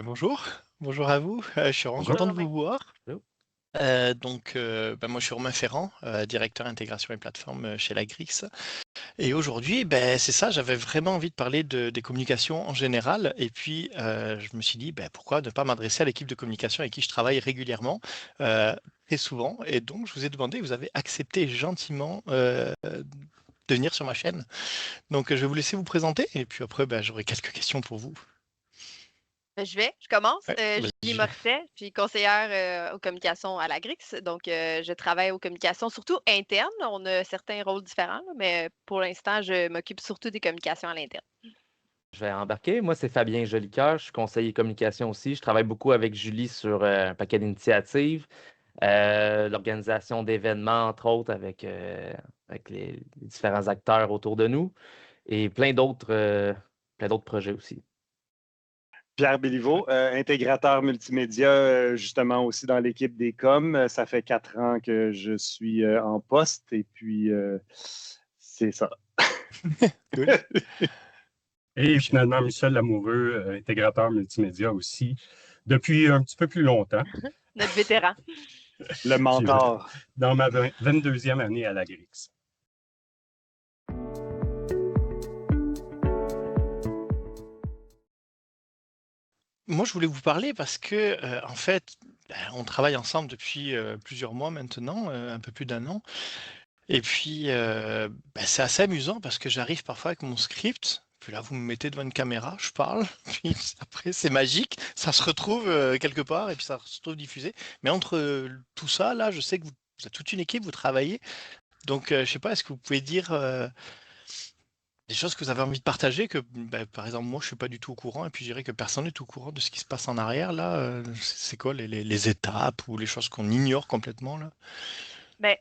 Bonjour, bonjour à vous. Je suis vraiment Bonjour. content de Bonjour, vous Max. voir. Allô? Moi, je suis Romain Ferrand, directeur intégration et plateforme chez Lagrix. Et aujourd'hui, c'est ça, j'avais vraiment envie de parler des communications en général. Et puis, je me suis dit, pourquoi ne pas m'adresser à l'équipe de communication avec qui je travaille régulièrement, euh, très souvent. Et donc, je vous ai demandé, vous avez accepté gentiment de venir sur ma chaîne. Donc, je vais vous laisser vous présenter. Et puis après, j'aurai quelques questions pour vous. Je commence. Ouais, Julie vas-y. Morisset, je suis conseillère aux communications à la Grix. Donc, je travaille aux communications surtout internes. On a certains rôles différents, là, mais pour l'instant, je m'occupe surtout des communications à l'interne. Je vais embarquer. Moi, c'est Fabien Jolicoeur. Je suis conseiller communication aussi. Je travaille beaucoup avec Julie sur un paquet d'initiatives, l'organisation d'événements, entre autres, avec les différents acteurs autour de nous et plein d'autres projets aussi. Pierre Béliveau, intégrateur multimédia, justement aussi dans l'équipe des coms. Ça fait 4 ans que je suis en poste et puis c'est ça. Cool. Et finalement, Michel Lamoureux, intégrateur multimédia aussi, depuis un petit peu plus longtemps. Notre vétéran. Le mentor. Dans ma 22e année à la Grix. Moi, je voulais vous parler parce que, en fait, on travaille ensemble depuis plusieurs mois maintenant, un peu plus d'un an. Et puis, c'est assez amusant parce que j'arrive parfois avec mon script. Puis là, vous me mettez devant une caméra, je parle. Puis après, c'est magique. Ça se retrouve quelque part et puis ça se retrouve diffusé. Mais entre tout ça, là, je sais que vous êtes toute une équipe, vous travaillez. Donc, je sais pas, est-ce que vous pouvez dire des choses que vous avez envie de partager que, par exemple, moi, je suis pas du tout au courant, et puis je dirais que personne n'est au courant de ce qui se passe en arrière, là. C'est quoi les étapes ou les choses qu'on ignore complètement, là? Ben,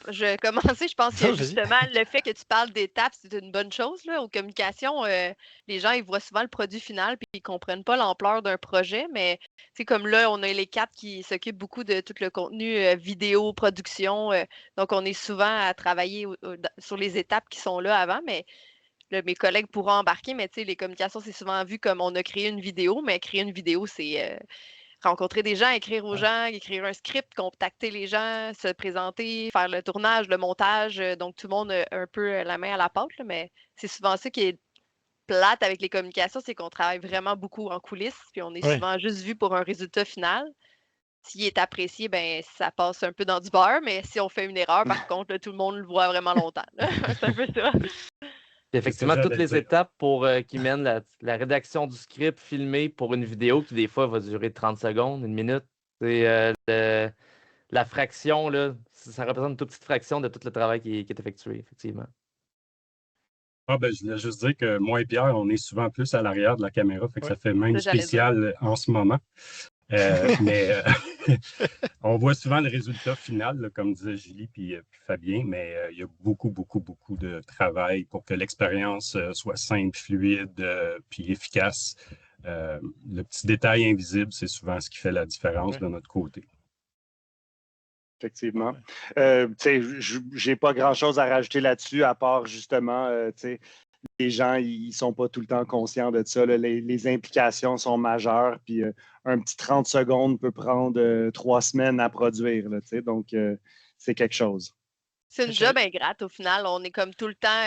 je vais commencer. Je pense que Non, vas-y. justement, le fait que tu parles d'étapes, c'est une bonne chose, là. Aux communications, les gens, ils voient souvent le produit final puis ils comprennent pas l'ampleur d'un projet. Mais c'est comme là, on a les quatre qui s'occupent beaucoup de tout le contenu vidéo, production. Donc, on est souvent à travailler sur les étapes qui sont là avant. Mais là, mes collègues pourront embarquer. Mais tu sais, les communications, c'est souvent vu comme on a créé une vidéo. Mais créer une vidéo, c'est rencontrer des gens, écrire aux Ouais. gens, écrire un script, contacter les gens, se présenter, faire le tournage, le montage. Donc, tout le monde a un peu la main à la pâte, là, mais c'est souvent ça qui est plate avec les communications, c'est qu'on travaille vraiment beaucoup en coulisses, puis on est Ouais. souvent juste vu pour un résultat final. S'il est apprécié, ben ça passe un peu dans du beurre, mais si on fait une erreur, par contre, là, tout le monde le voit vraiment longtemps, là. C'est un peu ça. Puis C'est ce que effectivement, toutes j'allais les dire. étapes qui mènent la rédaction du script filmé pour une vidéo qui, des fois, va durer 30 secondes, une minute. C'est la fraction, là, ça représente une toute petite fraction de tout le travail qui est effectué, effectivement. Je voulais juste dire que moi et Pierre, on est souvent plus à l'arrière de la caméra, fait que Ouais. ça fait même Ça, j'allais dire. spécial en ce moment. Mais on voit souvent le résultat final, là, comme disait Julie puis Fabien, mais il y a beaucoup, beaucoup, beaucoup de travail pour que l'expérience soit simple, fluide, puis efficace. Le petit détail invisible, c'est souvent ce qui fait la différence Ouais. de notre côté. Effectivement. Ouais. J'ai pas grand-chose à rajouter là-dessus, à part justement, les gens, ils sont pas tout le temps conscients de ça. Là. Les implications sont majeures, puis un petit 30 secondes peut prendre 3 semaines à produire. Là, donc, c'est quelque chose. C'est une job ingrate au final. On est comme tout le temps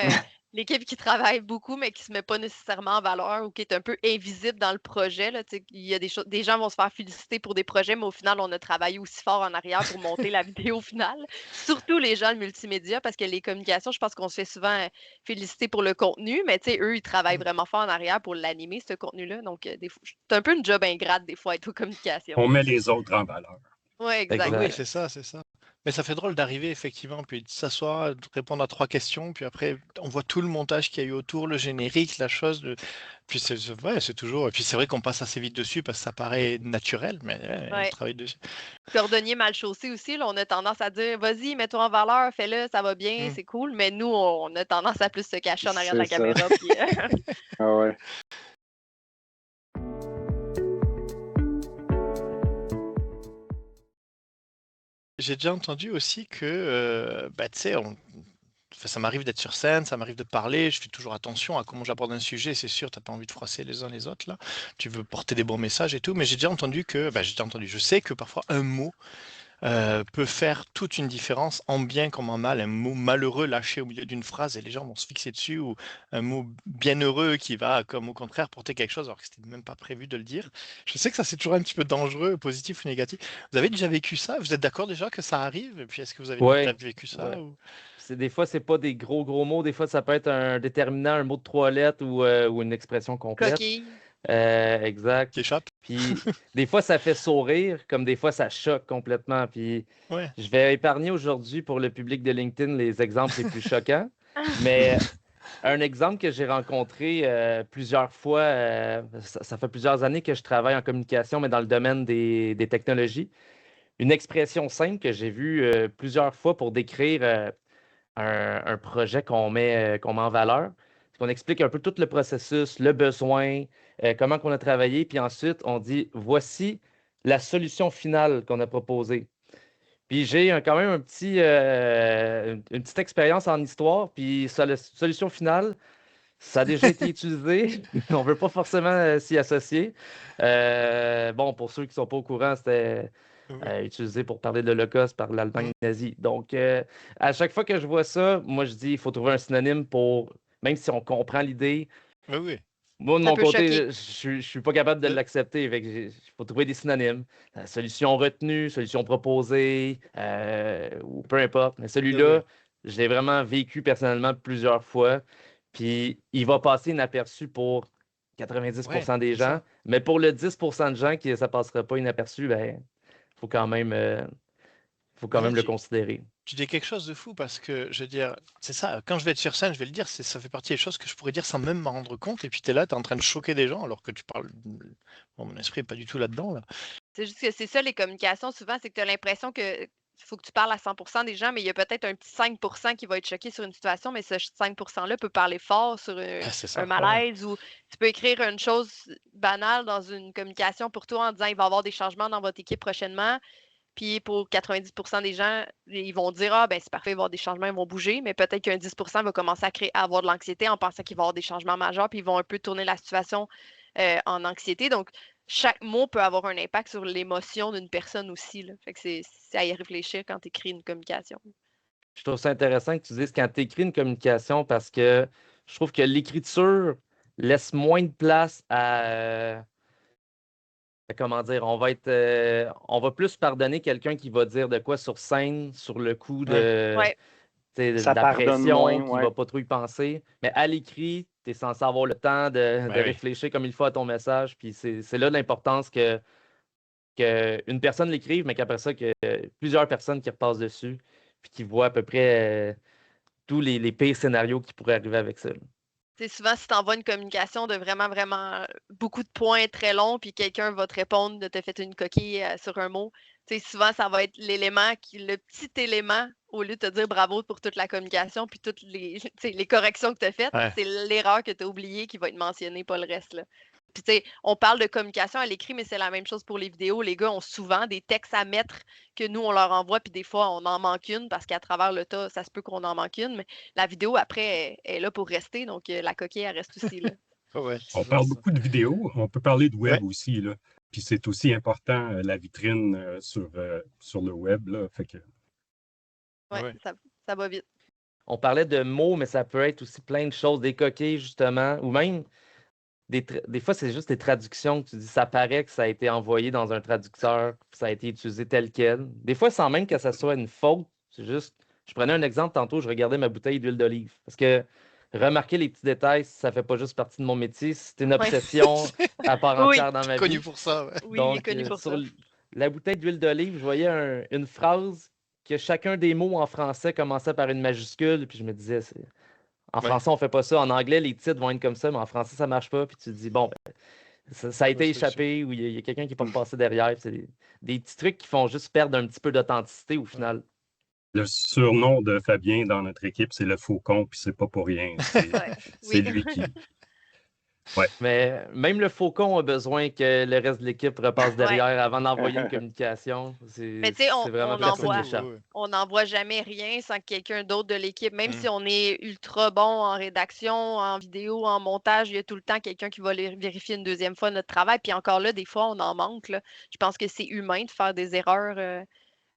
l'équipe qui travaille beaucoup, mais qui se met pas nécessairement en valeur ou qui est un peu invisible dans le projet. Là. Tu sais, il y a des choses, des gens vont se faire féliciter pour des projets, mais au final, on a travaillé aussi fort en arrière pour monter la vidéo finale. Surtout les gens de multimédia, parce que les communications, je pense qu'on se fait souvent féliciter pour le contenu, mais tu sais, eux, ils travaillent vraiment fort en arrière pour l'animer, ce contenu-là. Donc, c'est un peu une job ingrate des fois être aux communications. On met les autres en valeur. Oui, exact. Oui, Exact. c'est ça, c'est ça. Mais ça fait drôle d'arriver effectivement, puis de s'asseoir, de répondre à trois questions, puis après on voit tout le montage qu'il y a eu autour, le générique, la chose, puis ouais, c'est toujours. Et puis c'est vrai qu'on passe assez vite dessus parce que ça paraît naturel, mais ouais, on Ouais. travaille dessus. Cordonnier mal chaussé aussi, là, on a tendance à dire: «Vas-y, mets-toi en valeur, fais-le, ça va bien, Hmm. c'est cool». Mais nous, on a tendance à plus se cacher en arrière de C'est la ça. caméra puis Ah ouais. J'ai déjà entendu aussi que, tu sais, ça m'arrive d'être sur scène, ça m'arrive de parler, je fais toujours attention à comment j'aborde un sujet, c'est sûr, tu n'as pas envie de froisser les uns les autres, là. Tu veux porter des bons messages et tout, mais je sais que parfois un mot peut faire toute une différence, en bien comme en mal. Un mot malheureux lâché au milieu d'une phrase et les gens vont se fixer dessus, ou un mot bienheureux qui va, comme au contraire, porter quelque chose alors que c'était même pas prévu de le dire. Je sais que ça, c'est toujours un petit peu dangereux, positif ou négatif. Vous avez déjà vécu ça? Vous êtes d'accord déjà que ça arrive? Et puis, est-ce que vous avez déjà Ouais, vécu ça? ouais. Ou... Des fois, c'est pas des gros mots. Des fois, ça peut être un déterminant, un mot de 3 lettres ou une expression complète. Coquille. Exact. Qui échappe? Puis des fois, ça fait sourire, comme des fois, ça choque complètement. Puis Ouais. je vais épargner aujourd'hui pour le public de LinkedIn les exemples les plus choquants. Mais un exemple que j'ai rencontré plusieurs fois, ça fait plusieurs années que je travaille en communication, mais dans le domaine des technologies. Une expression simple que j'ai vue plusieurs fois pour décrire un projet qu'on met en valeur. On explique un peu tout le processus, le besoin, comment qu'on a travaillé, puis ensuite on dit voici la solution finale qu'on a proposée. Puis j'ai quand même une petite expérience en histoire, puis ça, la solution finale, ça a déjà été utilisé. On ne veut pas forcément s'y associer. Bon, pour ceux qui ne sont pas au courant, c'était Oui. utilisé pour parler de l'Holocauste par l'Allemagne nazie. Donc, à chaque fois que je vois ça, moi, je dis il faut trouver un synonyme pour, même si on comprend l'idée. Oui, oui. Moi, de Ça mon peut choquer. côté, je suis pas capable de Le- l'accepter. Il faut trouver des synonymes. Solution retenue, solution proposée, ou peu importe. Mais Oui, celui-là, je l'ai vraiment vécu personnellement plusieurs fois. Puis, il va passer inaperçu pour 90% des c'est ça. gens. Mais pour le 10% de gens qui ça passera pas inaperçu, ben, faut quand même, faut quand Mais là, même le considérer. tu dis quelque chose de fou parce que, je veux dire, c'est ça, quand je vais être sur scène, je vais le dire, ça fait partie des choses que je pourrais dire sans même m'en rendre compte, et puis tu es là, tu es en train de choquer des gens alors que tu parles. Bon, mon esprit n'est pas du tout là-dedans, là. C'est juste que c'est ça, les communications, souvent, c'est que tu as l'impression que faut que tu parles à 100% des gens, mais il y a peut-être un petit 5% qui va être choqué sur une situation, mais ce 5%-là peut parler fort sur C'est un ça, ouais. malaise, ou tu peux écrire une chose banale dans une communication pour toi en disant il va y avoir des changements dans votre équipe prochainement. Puis pour 90% des gens, ils vont dire ah ben c'est parfait, il va y avoir des changements, ils vont bouger, mais peut-être qu'un 10% va commencer à avoir de l'anxiété en pensant qu'il va y avoir des changements majeurs, puis ils vont un peu tourner la situation en anxiété. Donc, chaque mot peut avoir un impact sur l'émotion d'une personne aussi, là. Fait que c'est à y réfléchir quand tu écris une communication. Je trouve ça intéressant que tu dises quand tu écris une communication parce que je trouve que l'écriture laisse moins de place à, comment dire, on va plus pardonner quelqu'un qui va dire de quoi sur scène, sur le coup Ouais. Ouais, de Ça la pardonne moins, pression, qui ouais. va pas trop y penser. Mais à l'écrit, tu es censé avoir le temps de Ben oui. réfléchir comme il faut à ton message. Puis c'est là l'importance que une personne l'écrive, mais qu'après ça, que plusieurs personnes qui repassent dessus, puis qui voient à peu près tous les pires scénarios qui pourraient arriver avec ça. c'est souvent si tu envoies une communication de vraiment, vraiment beaucoup de points très longs, puis quelqu'un va te répondre de te fait une coquille sur un mot. Tu sais, souvent, ça va être le petit élément, au lieu de te dire bravo pour toute la communication, puis toutes les, tu sais, les corrections que tu as faites, Ouais. c'est l'erreur que tu as oubliée qui va être mentionnée, pas le reste, là. Puis, tu sais, on parle de communication à l'écrit, mais c'est la même chose pour les vidéos. Les gars ont souvent des textes à mettre que nous, on leur envoie, puis des fois, on en manque une parce qu'à travers le tas, ça se peut qu'on en manque une, mais la vidéo, après, est là pour rester, donc la coquille, elle reste aussi là. Ouais, On c'est parle ça. beaucoup de vidéos, on peut parler de Ouais. web aussi, là. Puis c'est aussi important, la vitrine sur le web, là. Fait que Ouais, Ouais. ça va vite. On parlait de mots, mais ça peut être aussi plein de choses, des coquilles, justement, ou même des fois, c'est juste des traductions que tu dis, ça paraît que ça a été envoyé dans un traducteur, puis ça a été utilisé tel quel. Des fois, sans même que ça soit une faute, c'est juste, je prenais un exemple tantôt, je regardais ma bouteille d'huile d'olive. Parce que remarquer les petits détails, ça fait pas juste partie de mon métier, c'est une Ouais. obsession à part Oui, entière dans ma Connu vie. pour ça, ouais. oui, il est Donc, connu pour sur ça. la bouteille d'huile d'olive, je voyais une phrase que chacun des mots en français commençait par une majuscule, puis je me disais, en Ouais. français, on fait pas ça. En anglais, les titres vont être comme ça, mais en français, ça marche pas. Puis tu te dis, bon, ben, ça a Bonne été solution. échappé ou il y a quelqu'un qui est pas repassé derrière. Puis c'est des petits trucs qui font juste perdre un petit peu d'authenticité au final. le surnom de Fabien dans notre équipe, c'est le Faucon, puis c'est pas pour rien. Ouais, C'est oui. lui qui. Mais même le faucon a besoin que le reste de l'équipe repasse derrière avant d'envoyer une communication. Mais tu sais, C'est vraiment Ouais, personne envoie, n'échappe. on n'envoie jamais rien sans que quelqu'un d'autre de l'équipe, même Mm. si on est ultra bon en rédaction, en vidéo, en montage, il y a tout le temps quelqu'un qui va vérifier une deuxième fois notre travail. Puis encore là, des fois, on en manque, là. Je pense que c'est humain de faire des erreurs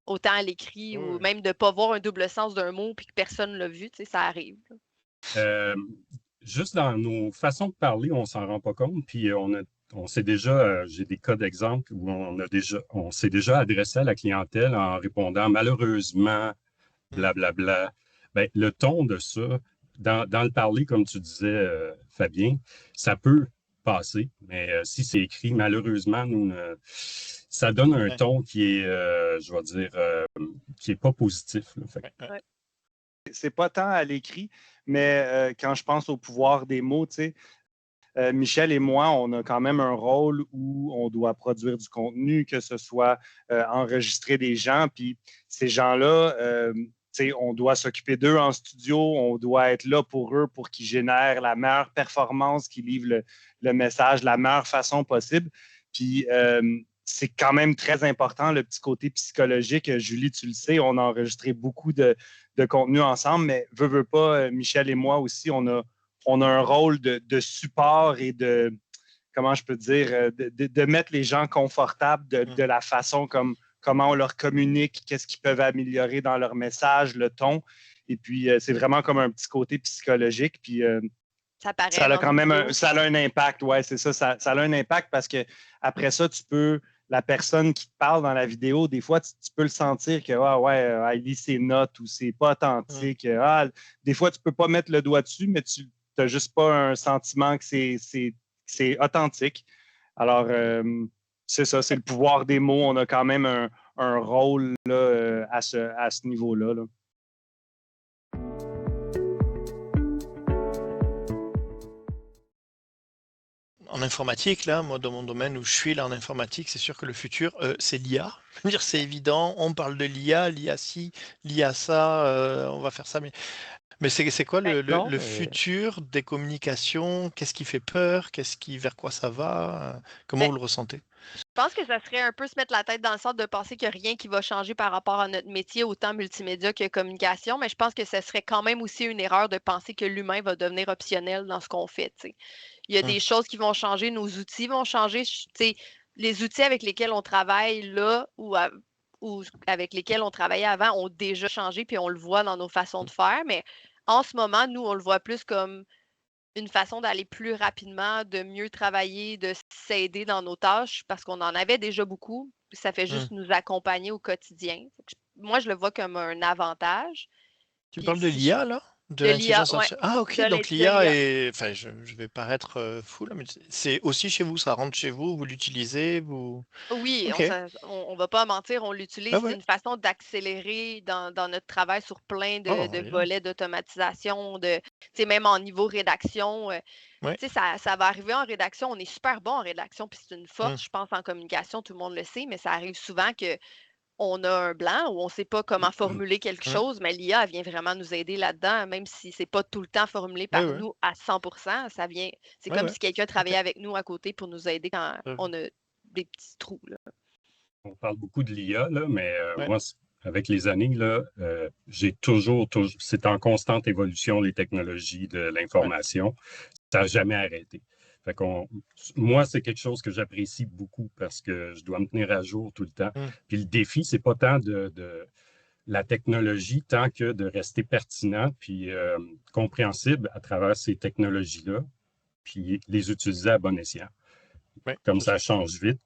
autant à l'écrit ou Ouais. même de ne pas voir un double sens d'un mot puis que personne ne l'a vu, tu sais, ça arrive. Là. Euh, Juste dans nos façons de parler, on s'en rend pas compte. Puis on s'est déjà, j'ai des cas d'exemple où on s'est déjà adressé à la clientèle en répondant malheureusement, blablabla. Ben, le ton de ça, dans le parler, comme tu disais, Fabien, ça peut passer. Mais si c'est écrit, malheureusement, ça donne un Ouais. ton qui est, je vais dire, qui est pas positif. Là. Fait que, Ouais. C'est pas tant à l'écrit, mais quand je pense au pouvoir des mots, tu sais, Michel et moi, on a quand même un rôle où on doit produire du contenu, que ce soit enregistrer des gens, puis ces gens-là, tu sais, on doit s'occuper d'eux en studio, on doit être là pour eux pour qu'ils génèrent la meilleure performance, qu'ils livrent le message de la meilleure façon possible. Puis c'est quand même très important, le petit côté psychologique. Julie, tu le sais, on a enregistré beaucoup de contenu ensemble, mais veux pas, Michel et moi aussi, on a un rôle de support et de, comment je peux dire, de mettre les gens confortables de la façon comment on leur communique, qu'est-ce qu'ils peuvent améliorer dans leur message, le ton. Et puis, c'est vraiment comme un petit côté psychologique. Puis, Ça paraît ça a en quand même vidéo. ça a un impact. Ouais, c'est ça, ça a un impact parce que après ça, la personne qui te parle dans la vidéo, des fois, tu peux le sentir que elle lit ses notes ou c'est pas authentique. Des fois, tu peux pas mettre le doigt dessus, mais tu n'as juste pas un sentiment que c'est authentique. Alors, c'est ça, c'est le pouvoir des mots. On a quand même un rôle là, à ce niveau-là. Là. En informatique, là, moi, dans mon domaine où je suis, là, en informatique, c'est sûr que le futur, c'est l'IA. Je veux dire, c'est évident, on parle de l'IA, l'IA ci, l'IA ça, on va faire ça, mais c'est quoi Non, le futur des communications? Qu'est-ce qui fait peur? Vers quoi ça va? Comment Ben, vous le ressentez? je pense que ça serait un peu se mettre la tête dans le centre de penser qu'il n'y a rien qui va changer par rapport à notre métier, autant multimédia que communication, mais je pense que ce serait quand même aussi une erreur de penser que l'humain va devenir optionnel dans ce qu'on fait. T'sais. Il y a Hum, des choses qui vont changer, nos outils vont changer. T'sais, les outils avec lesquels on travaille là ou avec lesquels on travaillait avant ont déjà changé, puis on le voit dans nos façons de faire, mais en ce moment, nous, on le voit plus comme une façon d'aller plus rapidement, de mieux travailler, de s'aider dans nos tâches parce qu'on en avait déjà beaucoup. Puis ça fait hum. juste nous accompagner au quotidien. Moi, je le vois comme un avantage. Tu Puis parles de si l'IA, là? De de l'IA, l'intelligence ouais, artificielle? Ah, ok, donc de l'IA l'IA. est. Enfin, je vais paraître fou, là, mais c'est aussi chez vous, ça rentre chez vous, vous l'utilisez, vous. Oui, Ok, on va pas mentir, on ah l'utilise. C'est ouais. une façon d'accélérer dans notre travail sur plein Oh, de dis donc. volets d'automatisation, même en niveau rédaction. Ouais. Ça va arriver en rédaction. On est super bon en rédaction, puis c'est une Hum, force, je pense, en communication, tout le monde le sait, mais ça arrive souvent qu'on a un blanc ou on ne sait pas comment formuler quelque hum. chose, mais l'IA elle vient vraiment nous aider là-dedans, même si ce n'est pas tout le temps formulé Ouais, par ouais. nous à 100%. C'est Ouais, comme ouais. si quelqu'un Ok. travaillait avec nous à côté pour nous aider quand on a des petits trous. Là. on parle beaucoup de l'IA, là, mais Ouais. moi, avec les années, là, j'ai toujours, c'est en constante évolution, les technologies de Ouais. l'information. Ça n'a jamais arrêté. Moi, c'est quelque chose que j'apprécie beaucoup parce que je dois me tenir à jour tout le temps. Hum, Puis le défi, c'est pas tant de la technologie, tant que de rester pertinent puis compréhensible à travers ces technologies-là, puis les utiliser à bon escient. ouais, Comme c'est sûr. ça change vite,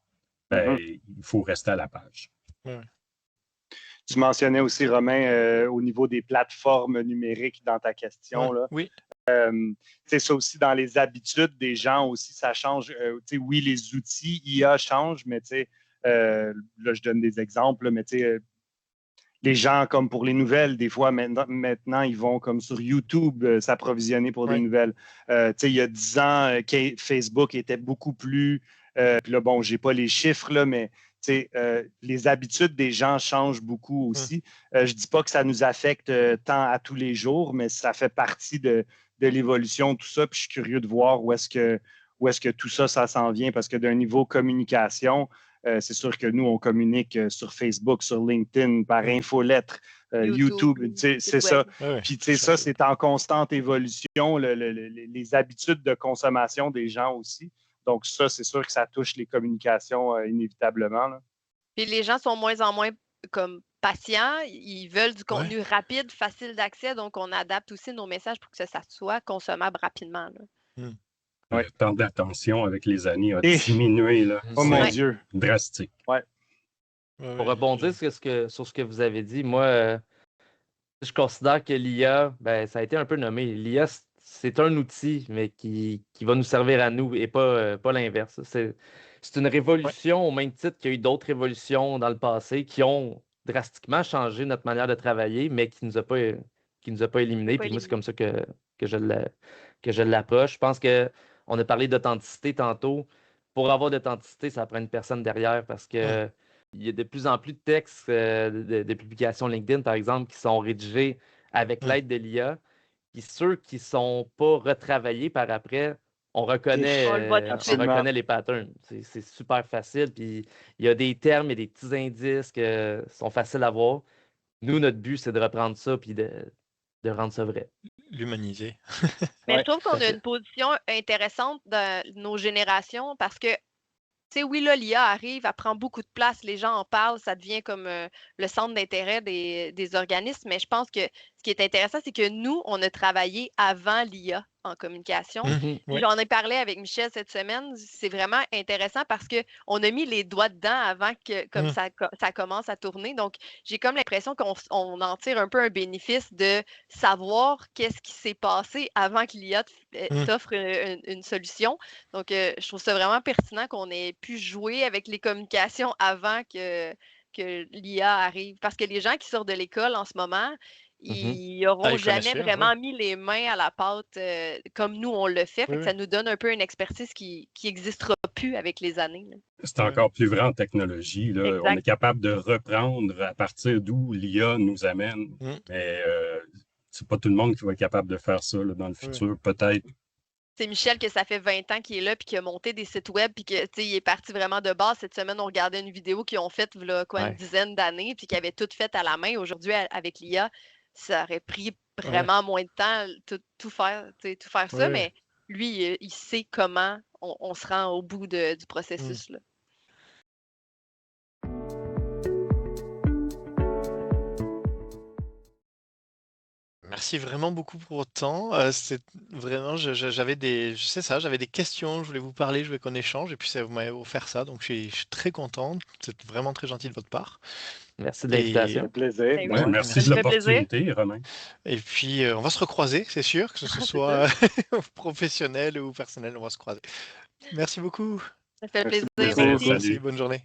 ben, il faut rester à la page. Ouais, ouais. Tu mentionnais aussi, Romain, au niveau des plateformes numériques dans ta question. Ouais, Là. oui. C'est ça aussi dans les habitudes des gens aussi, ça change. Oui, les outils IA changent, mais là, je donne des exemples, là, mais les gens, comme pour les nouvelles, des fois, maintenant ils vont comme sur YouTube s'approvisionner pour des Ouais. nouvelles. Il y a 10 ans, Facebook était beaucoup plus. Puis là, bon, je n'ai pas les chiffres, là, mais les habitudes des gens changent beaucoup Hum, aussi. Je ne dis pas que ça nous affecte tant à tous les jours, mais ça fait partie de l'évolution, tout ça. Puis je suis curieux de voir où est-ce que tout ça, ça s'en vient. Parce que d'un niveau communication, c'est sûr que nous, on communique sur Facebook, sur LinkedIn, par infolettre, YouTube, c'est ça. Ouais, Puis, tu sais, ça, c'est en constante évolution, les habitudes de consommation des gens aussi. Donc, ça, c'est sûr que ça touche les communications inévitablement, là. Puis les gens sont moins en moins comme patients, ils veulent du contenu rapide, facile d'accès, donc on adapte aussi nos messages pour que ça soit consommable rapidement, là. Le temps d'attention avec les années a diminué, là. Oh mon C'est Dieu! drastique. Pour rebondir sur ce que vous avez dit, moi, je considère que l'IA, ça a été un peu nommé. L'IA, c'est un outil, mais qui va nous servir à nous et pas l'inverse. C'est une révolution au même titre qu'il y a eu d'autres révolutions dans le passé qui ont drastiquement changé notre manière de travailler, mais qui nous a pas éliminés. Puis moi, c'est comme ça que je l'approche. Je pense qu'on a parlé d'authenticité tantôt. Pour avoir d'authenticité, ça prend une personne derrière parce que il y a de plus en plus de textes de publications LinkedIn, par exemple, qui sont rédigés avec l'aide de l'IA. Puis ceux qui ne sont pas retravaillés par après, on reconnaît les patterns. C'est super facile. Puis il y a des termes et des petits indices qui sont faciles à voir. Nous, notre but, c'est de reprendre ça puis de rendre ça vrai. L'humaniser. Mais je trouve qu'on a une position intéressante dans nos générations parce que, tu sais, oui, là, l'IA arrive, elle prend beaucoup de place, les gens en parlent, ça devient comme le centre d'intérêt des organismes, mais je pense que ce qui est intéressant, c'est que nous, on a travaillé avant l'IA en communication. Puis j'en ai parlé avec Michel cette semaine, c'est vraiment intéressant parce qu'on a mis les doigts dedans avant que comme ça commence à tourner. Donc, j'ai comme l'impression qu'on en tire un peu un bénéfice de savoir qu'est-ce qui s'est passé avant que l'IA t'offre une solution. Donc, je trouve ça vraiment pertinent qu'on ait pu jouer avec les communications avant que l'IA arrive. Parce que les gens qui sortent de l'école en ce moment, ils n'auront jamais vraiment mis les mains à la pâte comme nous, on le fait. Fait que ça nous donne un peu une expertise qui n'existera plus avec les années, là. C'est encore plus vrai en technologie, là. Exact. On est capable de reprendre à partir d'où l'IA nous amène. Mais c'est pas tout le monde qui va être capable de faire ça là, dans le futur, peut-être. C'est Michel que ça fait 20 ans qu'il est là puis qui a monté des sites web puis que il est parti vraiment de base. Cette semaine, on regardait une vidéo qu'ils ont faite une dizaine d'années puis qu'ils avaient tout fait à la main. Aujourd'hui, avec l'IA, ça aurait pris vraiment moins de temps tout faire ça, mais lui, il sait comment on se rend au bout du processus, là. Merci vraiment beaucoup pour votre temps. C'est vraiment, j'avais des questions, je voulais vous parler, je voulais qu'on échange, et puis vous m'avez offert ça, donc je suis très content. C'est vraiment très gentil de votre part. Merci de l'invitation. C'est plaisir. Merci de l'opportunité, Romain. Et puis, on va se recroiser, c'est sûr, que ce soit professionnel ou personnel, on va se croiser. Merci beaucoup. Ça fait plaisir. Merci. Merci, bonne journée.